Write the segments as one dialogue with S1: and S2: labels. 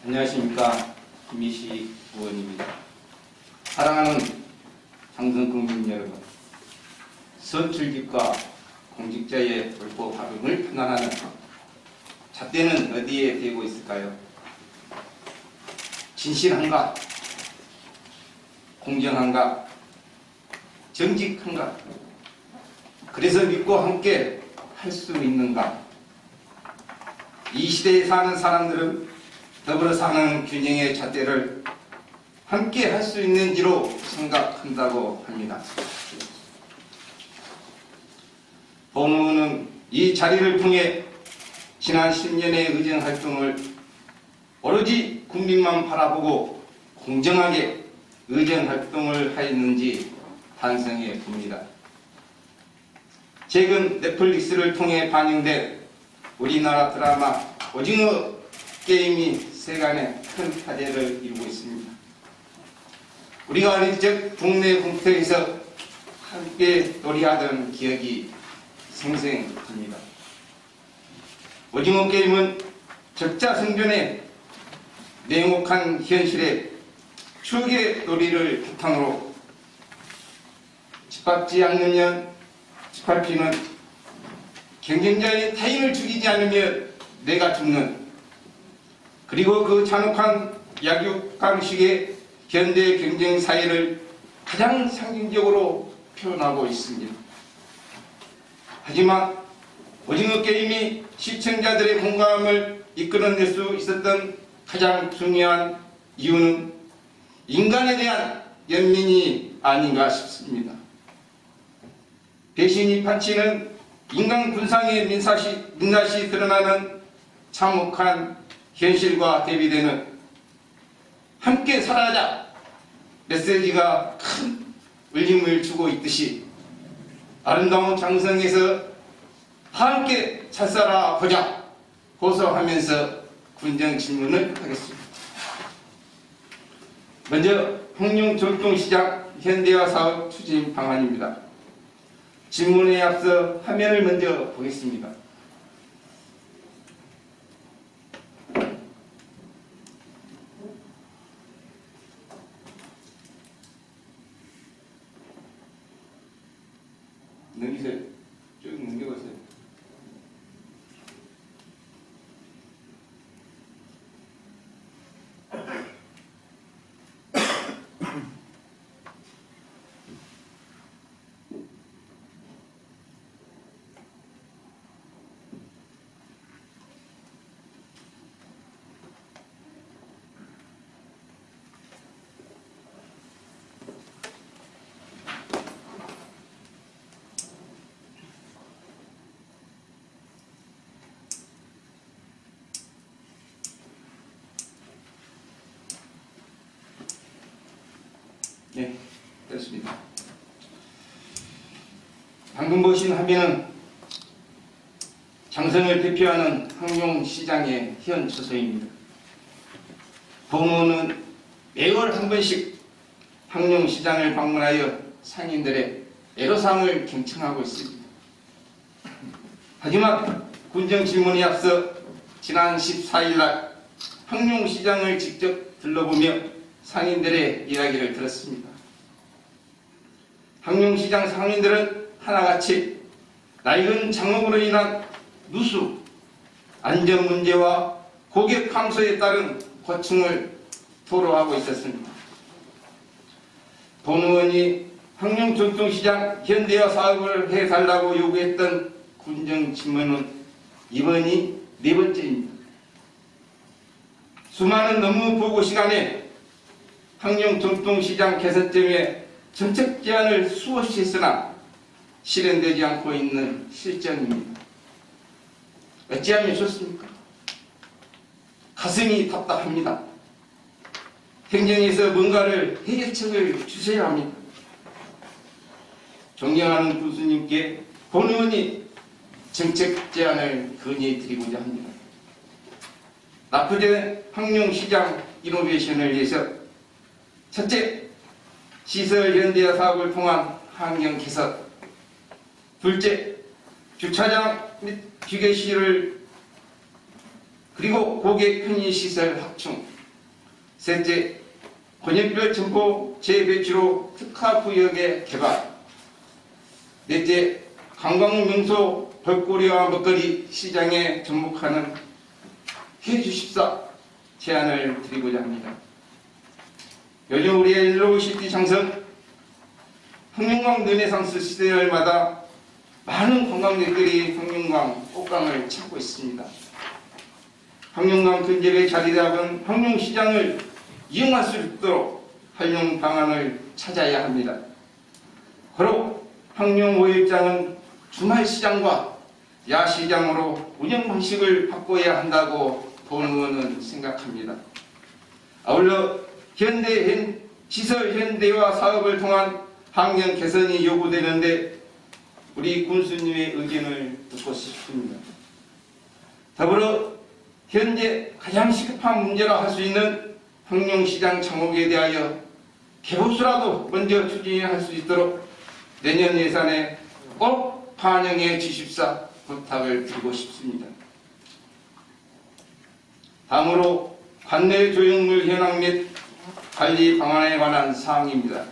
S1: 안녕하십니까. 김희식 의원입니다. 사랑하는 당선 국민 여러분, 선출직과 공직자의 불법 활용을 판단하는 잣대는 어디에 대고 있을까요? 진실한가? 공정한가? 정직한가? 그래서 믿고 함께 할 수 있는가? 이 시대에 사는 사람들은 더불어 사는 균형의 잣대를 함께 할 수 있는지로 생각한다고 합니다. 법무부는 이 자리를 통해 지난 10년의 의정활동을 오로지 국민만 바라보고 공정하게 의정활동을 하였는지 반성해 봅니다. 최근 넷플릭스를 통해 반영된 우리나라 드라마 오징어 게임이 세간에 큰 화제를 이루고 있습니다. 우리가 어릴 적 동네 공터에서 함께 놀이하던 기억이 생생합니다. 오징어 게임은 적자생존의 냉혹한 현실에 추억의 놀이를 바탕으로 짓밟지 않으면 짓밟히는, 경쟁자의 타인을 죽이지 않으면 내가 죽는, 그리고 그 잔혹한 약육강식의 현대 경쟁 사회를 가장 상징적으로 표현하고 있습니다. 하지만 오징어 게임이 시청자들의 공감을 이끌어낼 수 있었던 가장 중요한 이유는 인간에 대한 연민이 아닌가 싶습니다. 배신이 판치는 인간 군상의 민낯이 드러나는 참혹한 현실과 대비되는 함께 살아자 메시지가 큰 울림을 주고 있듯이 아름다운 장성에서 함께 잘 살아보자 호소하면서 군정 질문을 하겠습니다. 먼저 홍룡전통시장 현대화 사업 추진 방안입니다. 질문에 앞서 화면을 먼저 보겠습니다. 넘기세요. 쭉 넘겨보세요. 네, 됐습니다. 방금 보신 화면은 장성을 대표하는 항룡시장의 현 처소입니다. 법무부는 매월 한 번씩 항룡시장을 방문하여 상인들의 애로사항을 경청하고 있습니다. 하지만 군정 질문에 앞서 지난 14일 날 항룡시장을 직접 둘러보며 상인들의 이야기를 들었습니다. 항룡시장 상인들은 하나같이 낡은 장목으로 인한 누수, 안전 문제와 고객 감소에 따른 고충을 토로하고 있었습니다. 본의원이 항룡전통시장 현대화 사업을 해달라고 요구했던 군정 질문은 이번이 네 번째입니다. 수많은 업무 보고 시간에 항룡전통시장 개선점에 정책 제안을 수없이 했으나 실현되지 않고 있는 실정입니다. 어찌하면 좋습니까? 가슴이 답답합니다. 행정에서 뭔가를 해결책을 주셔야 합니다. 존경하는 교수님께 본의원이 정책 제안을 건의드리고자 합니다. 납부된 항룡시장 이노베이션을 위해서 첫째, 시설 현대화 사업을 통한 환경 개선. 둘째, 주차장 및 휴게실을 그리고 고객 편의시설 확충. 셋째, 권역별 점포 재배치로 특화구역의 개발. 넷째, 관광명소 볼거리와 먹거리 시장에 접목하는 해주십사 제안을 드리고자 합니다. 요즘 우리의 일로시티 장성, 황룡강 르네상스 시대열마다 많은 관광객들이 황룡강 꽃강을 찾고 있습니다. 황룡강 근접에 자리잡은 황룡시장을 이용할 수 있도록 활용 방안을 찾아야 합니다. 바로 황룡 5일장은 주말시장과 야시장으로 운영 방식을 바꿔야 한다고 본 의원은 생각합니다. 아울러 시설 현대화 사업을 통한 환경 개선이 요구되는데 우리 군수님의 의견을 듣고 싶습니다. 더불어 현재 가장 시급한 문제라 할 수 있는 황룡시장 창업에 대하여 개보수라도 먼저 추진할 수 있도록 내년 예산에 꼭 반영해 주십사 부탁을 드리고 싶습니다. 다음으로 관내 조형물 현황 및 관리 방안에 관한 사항입니다.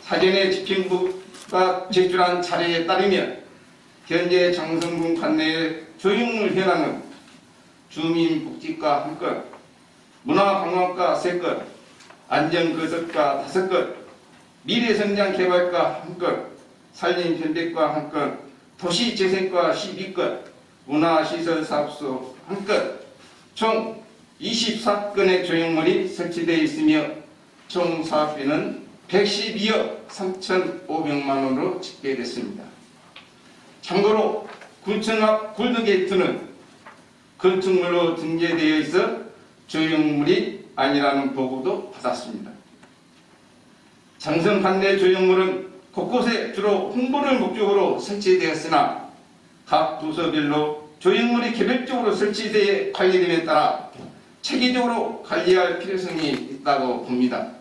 S1: 사전에 집행부가 제출한 자료에 따르면 현재 장성군 관내의 조형물 현황은 주민복지과 1건, 문화관광과 3건, 안전거습과 5건, 미래성장개발과 1건, 산림현대과 1건, 도시재생과 12건, 문화시설사업소 1건, 총 24건의 조형물이 설치되어 있으며 총 사업비는 112억 3,500만 원으로 집계됐습니다. 참고로 군청 앞 골드게이트는 건축물로 등재되어 있어 조형물이 아니라는 보고도 받았습니다. 장성 관내 조형물은 곳곳에 주로 홍보를 목적으로 설치되었으나 각 부서별로 조형물이 개별적으로 설치되어 관리됨에 따라 체계적으로 관리할 필요성이 있다고 봅니다.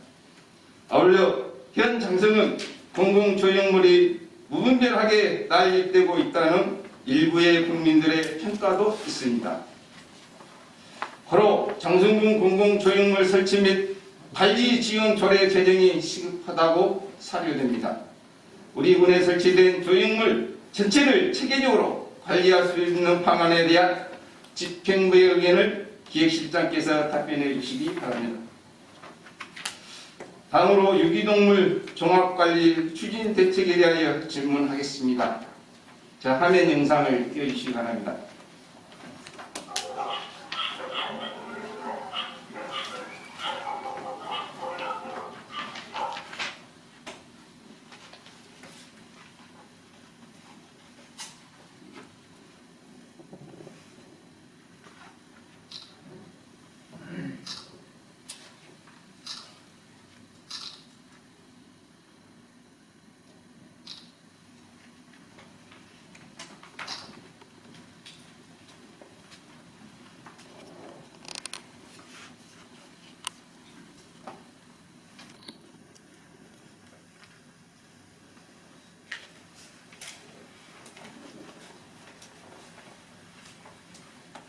S1: 아울러 현 장성은 공공조형물이 무분별하게 난립되고 있다는 일부의 국민들의 평가도 있습니다. 바로 장성군 공공조형물 설치 및 관리 지원 조례 제정이 시급하다고 사료됩니다. 우리 군에 설치된 조형물 전체를 체계적으로 관리할 수 있는 방안에 대한 집행부의 의견을 기획실장께서 답변해 주시기 바랍니다. 다음으로 유기동물 종합관리 추진 대책에 대하여 질문하겠습니다. 자, 화면 영상을 띄워주시기 바랍니다.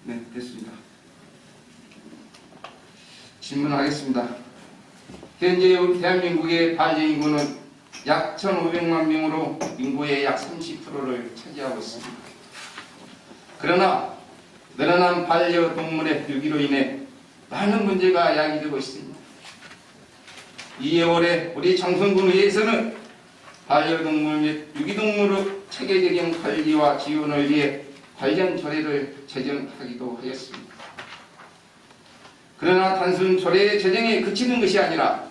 S1: 네, 됐습니다. 질문하겠습니다. 현재 우리 대한민국의 반려인구는 약 1,500만 명으로 인구의 약 30%를 차지하고 있습니다. 그러나 늘어난 반려동물의 유기로 인해 많은 문제가 야기되고 있습니다. 이에 올해 우리 장성군 의회에서는 반려동물 및 유기동물의 체계적인 관리와 지원을 위해 관련 조례를 제정하기도 하였습니다. 그러나 단순 조례 제정에 그치는 것이 아니라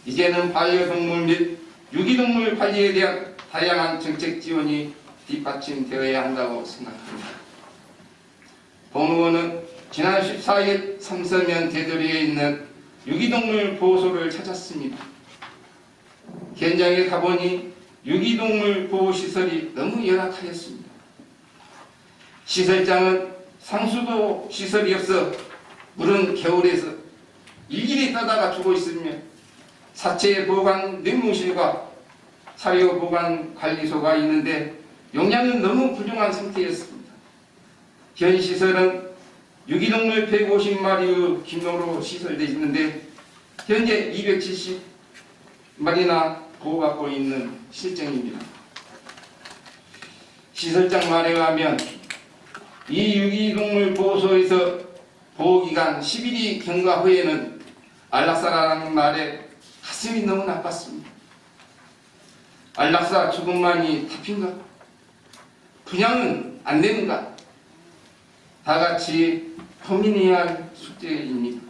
S1: 이제는 반려동물 및 유기동물 관리에 대한 다양한 정책 지원이 뒷받침되어야 한다고 생각합니다. 본 의원은 지난 14일 삼서면 대도리에 있는 유기동물 보호소를 찾았습니다. 현장에 가보니 유기동물 보호시설이 너무 열악하였습니다. 시설장은 상수도 시설이 없어 물은 겨울에서 일일이 떠다가 주고 있으며 사체 보관 냉무실과 사료 보관 관리소가 있는데 용량은 너무 부족한 상태였습니다. 현 시설은 유기동물 150마리의 기노로 시설되어 있는데 현재 270마리나 보호받고 있는 실정입니다. 시설장 말에 의하면 이 유기동물 보호소에서 보호기간 10일이 경과 후에는 안락사라는 말에 가슴이 너무 나빴습니다. 안락사 죽음만이 답인가? 분양은 안 되는가? 다 같이 고민해야 할 숙제입니다.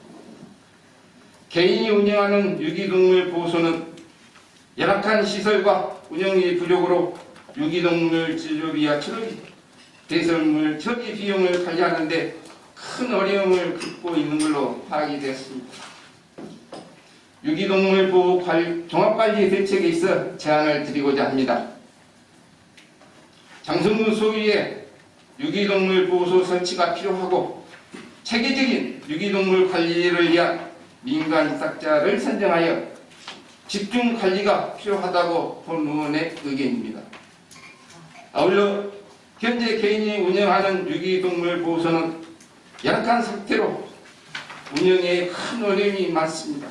S1: 개인이 운영하는 유기동물 보호소는 열악한 시설과 운영비 부족으로 유기동물 진료비와 처리, 배설물 처리 비용을 관리하는데 큰 어려움을 겪고 있는 걸로 파악이 되었습니다. 유기동물 보호 종합관리 대책에 있어 제안을 드리고자 합니다. 장성군 소유의 유기동물 보호소 설치가 필요하고 체계적인 유기동물 관리를 위한 민간 입사자를 선정하여 집중 관리가 필요하다고 본 의원의 의견입니다. 아울러 현재 개인이 운영하는 유기동물 보호소는 열악한 상태로 운영에 큰 어려움이 많습니다.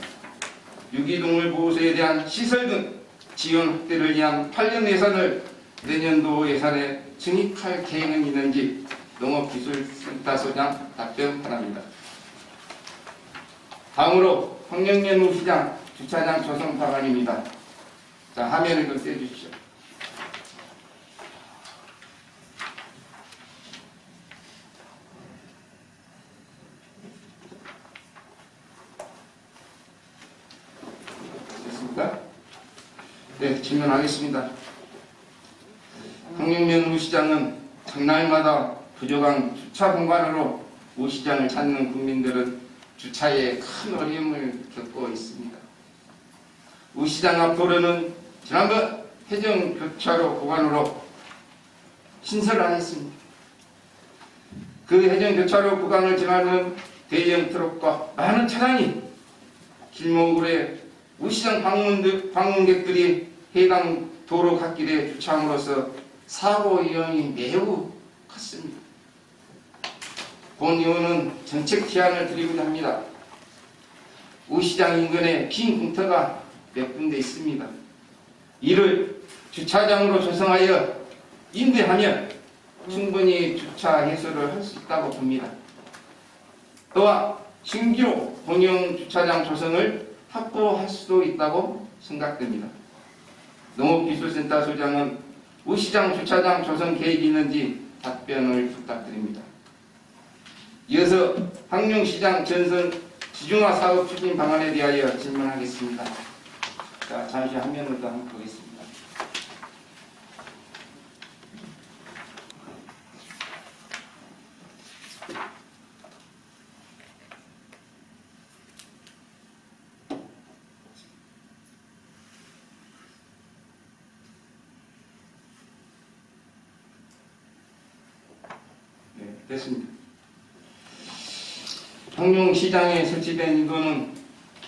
S1: 유기동물 보호소에 대한 시설 등 지원 확대를 위한 8년 예산을 내년도 예산에 증액할 계획은 있는지 농업기술센터소장 답변 바랍니다. 다음으로 황영면 시장 주차장 조성 방안입니다. 자, 화면을 좀 떼주십시오. 됐습니까? 네, 질문하겠습니다. 황영면 시장은 장날마다 부족한 주차 공간으로 우 시장을 찾는 국민들은 주차에 큰 어려움을 겪고 있습니다. 우 시장 앞도로는 지난번 해정 교차로 구간으로 신설을 하였습니다. 그 해정 교차로 구간을 지나는 대형 트럭과 많은 차량이 길목으로 우 시장 방문객들이 해당 도로 갓길에 주차함으로써 사고 위험이 매우 컸습니다. 본 의원은 정책 제안을 드리고자 합니다. 우시장 인근에 빈 공터가 몇 군데 있습니다. 이를 주차장으로 조성하여 임대하면 충분히 주차 해소를 할 수 있다고 봅니다. 또한 신규 공영 주차장 조성을 확보할 수도 있다고 생각됩니다. 농업기술센터 소장은 우시장 주차장 조성 계획이 있는지 답변을 부탁드립니다. 이어서 황룡시장 전선 지중화 사업 추진 방안에 대하여 질문하겠습니다. 자, 잠시 화면으로 한번 보겠습니다. 네, 됐습니다. 황룡시장에 설치된 인도는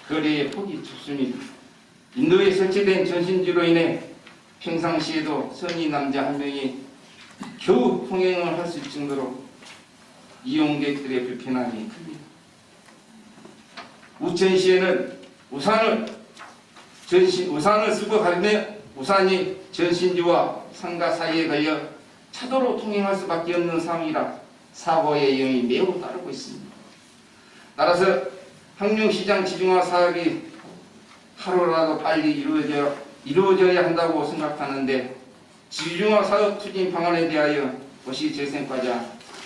S1: 거리의 폭이 좁습니다. 인도에 설치된 전신지로 인해 평상시에도 성인 남자 한 명이 겨우 통행을 할 수 있을 정도로 이용객들의 불편함이 큽니다. 우천시에는 우산을 쓰고 가면 우산이 전신지와 상가 사이에 걸려 차도로 통행할 수밖에 없는 상황이라 사고의 위험이 매우 따르고 있습니다. 따라서 황룡시장 지중화 사업이 하루라도 빨리 이루어져야 한다고 생각하는데 지중화 사업 추진 방안에 대하여 도시 재생과자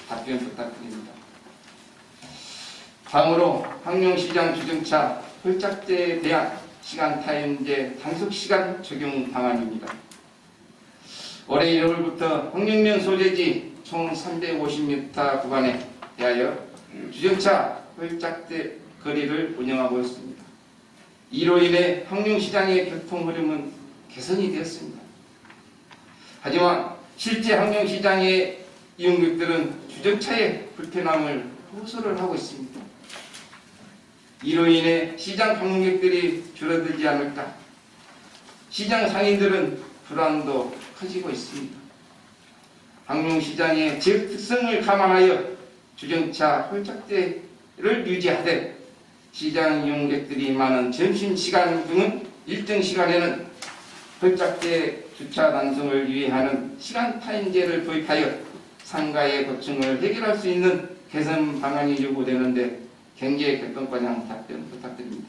S1: 답변 부탁드립니다. 다음으로 황룡시장 주정차 홀짝제에 대한 시간 타임제 단속시간 적용 방안입니다. 올해 1월부터 황룡면 소재지 총 350m 구간에 대하여 주정차 홀짝대 거리를 운영하고 있습니다. 이로 인해 황룡시장의 교통 흐름은 개선이 되었습니다. 하지만 실제 황룡시장의 이용객들은 주정차의 불편함을 호소를 하고 있습니다. 이로 인해 시장 방문객들이 줄어들지 않을까? 시장 상인들은 불안도 커지고 있습니다. 황룡시장의 지역 특성을 감안하여 주정차 홀짝대를 유지하되 시장 이용객들이 많은 점심시간 등은 일정 시간에는 홀짝대 주차 단속을 위하는 시간 타임제를 도입하여 상가의 고충을 해결할 수 있는 개선 방안이 요구되는데 경제교통과장 답변 부탁드립니다.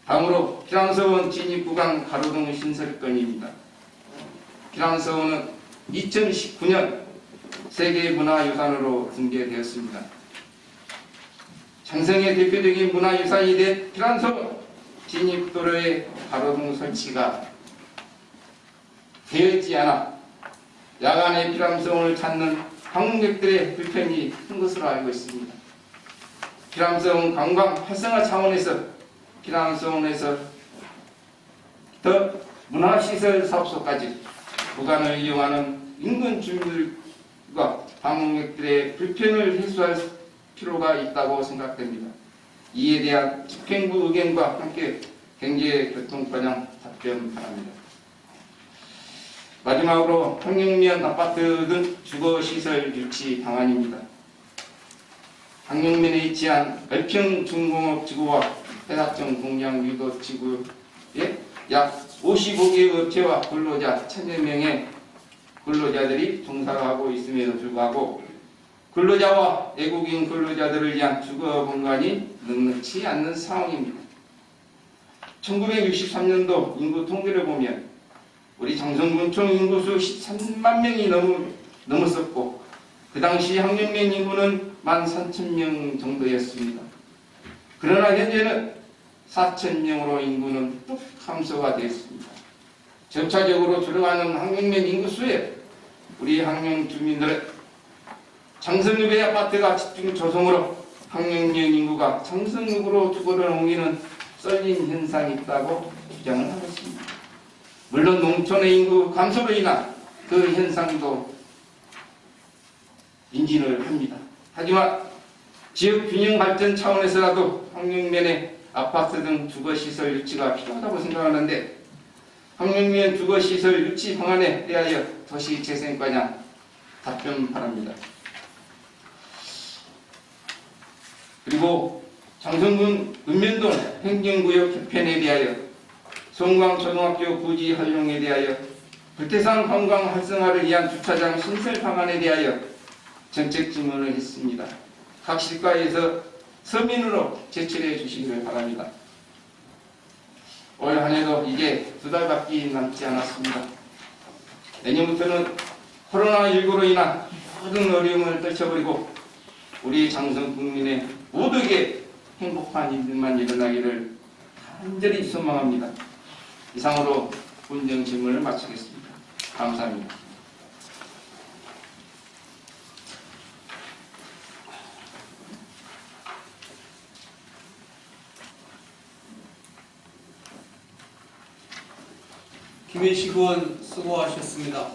S1: 다음으로 기랑서원 진입구간 가로등 신설 건입니다. 기랑서원은 2019년 세계문화유산으로 등재되었습니다. 장성의 대표적인 문화유산이 된 기랑서원 진입도로의 가로등 설치가 되어있지 않아 야간에 기랑서원을 찾는 방문객들의 불편이 큰 것으로 알고 있습니다. 기랑서원 관광 활성화 차원에서 기랑서원에서 더 문화시설 사업소까지 구간을 이용하는 인근 주민들과 방문객들의 불편을 해소할 필요가 있다고 생각됩니다. 이에 대한 집행부 의견과 함께 경제교통과장 답변 바랍니다. 마지막으로 황룡면 아파트 등 주거시설 유치 방안입니다. 황룡면에 위치한 을평 중공업지구와 해사청 공장 유도지구에 약 55개의 업체와 근로자 1000여 명의 근로자들이 종사하고 있음에도 불구하고 근로자와 외국인 근로자들을 위한 주거 공간이 넉넉지 않는 상황입니다. 1963년도 인구 통계를 보면 우리 장성군 총 인구수 13만 명이 넘었었고 그 당시 황룡면 인구는 13,000명 정도였습니다. 그러나 현재는 4,000명으로 인구는 뚝 감소가 되었습니다. 점차적으로 줄어가는 황룡면 인구수에 우리 황룡 주민들은 장성읍의 아파트가 집중 조성으로 황룡면 인구가 장성읍으로 주거를 옮기는 썰린 현상이 있다고 주장을 하고 있습니다. 물론 농촌의 인구 감소로 인한 그 현상도 인지를 합니다. 하지만 지역 균형 발전 차원에서라도 황룡면의 아파트 등 주거시설 유치가 필요하다고 생각하는데 황룡면 주거시설 유치 방안에 대하여 도시재생과장 답변 바랍니다. 그리고 장성군 읍면동 행정구역 개편에 대하여 송광초등학교 부지 활용에 대하여 불태산 관광 활성화를 위한 주차장 신설 방안에 대하여 정책 질문을 했습니다. 각 실과에서 서면으로 제출해 주시기를 바랍니다. 올 한해도 이제 2달밖에 남지 않았습니다. 내년부터는 코로나19로 인한 모든 어려움을 떨쳐버리고 우리 장성 국민의 모두에게 행복한 일들만 일어나기를 간절히 소망합니다. 이상으로 군정 질문을 마치겠습니다. 감사합니다.
S2: 김혜식 의원 수고하셨습니다.